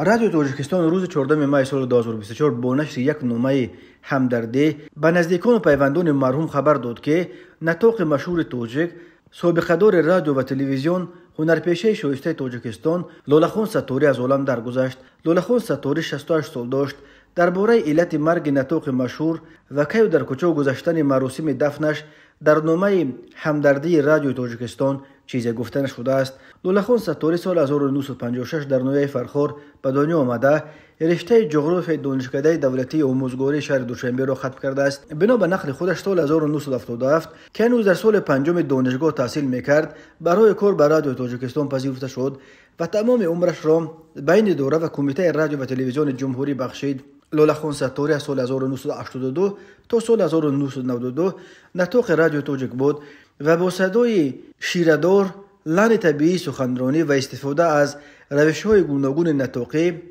رادیو تاجیکستان روز 14 می سال 2024 با نشر یک نامه همدردی به نزدیکان و پیوندان مرحوم خبر داد که نطاق مشهور تاجیک، سابقه دار رادیو و تلویزیون، هنرپیشه شایسته تاجیکستان لالخان ستاری از عالم درگذشت. لالخان ستاری 68 سال داشت. درباره علت مرگ نطاق مشهور و کی در کوچه گذشتن مراسم دفنش در نامه همدردی رادیو تاجیکستان چیزی گفته نشده است. لالخان ستاری سال 1956 در نویه فرخار به دنیا آمده. رشته جغرافی دانشکده دولتی آموزگاری شهر دوشنبه را ختم کرده است. بنا به نقل خودش سال 1977 که هنوز در سال پنجم دانشگاه تحصیل میکرد، برای کار به رادیو تاجیکستان پذیرفته شد و تمام عمرش را بین دوره و کمیته رادیو و تلویزیون جمهوری بخشید. لالخان ستاری از سال 1982 تا سال 1992 نطاق رادیو تاجیک بود و با صدای شیردار، لحن طبیعی سخنرانی و استفاده از روش‌های گوناگون نطاقی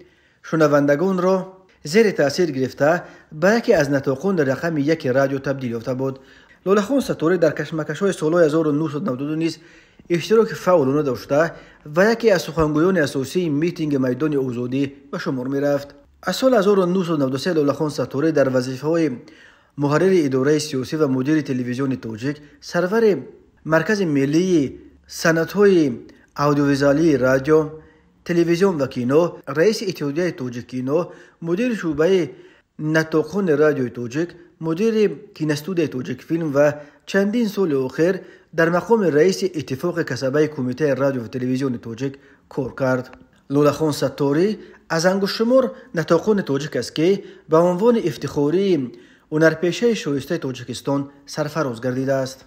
شنوندگان را زیر تاثیر گرفته به یکی از نطاقان رقم یک رادیو تبدیل یافته بود. لالخان ستاری در کشمکش‌های سال‌های 1992 نیز اشتراک فعال داشته و یکی از سخنگویان اساسی میتینگ میدان آزادی به شمار می‌رفت. از سال 1993 لالخان ستاری در وظیفه‌های محرر اداره سیاسی و مدیر تلویزیون تاجیک، سرور مرکز ملی صنعت‌های اودیویزوالی رادیو، تلویزیون و کینو، رئیس اتحادیه تاجیک کینو، مدیر شعبه نطاقان رادیو تاجیک، مدیر کینستودیو تاجیک فیلم و چندین سال اخیر در مقام رئیس اتفاق کسبه کمیته رادیو و تلویزیون تاجیک کار کرد. لالخان ستاری از انگشت شمار نطاقان تاجیک است که به عنوان افتخاری هنرپیشه شایسته تاجیکستان سرفراز گردیده است.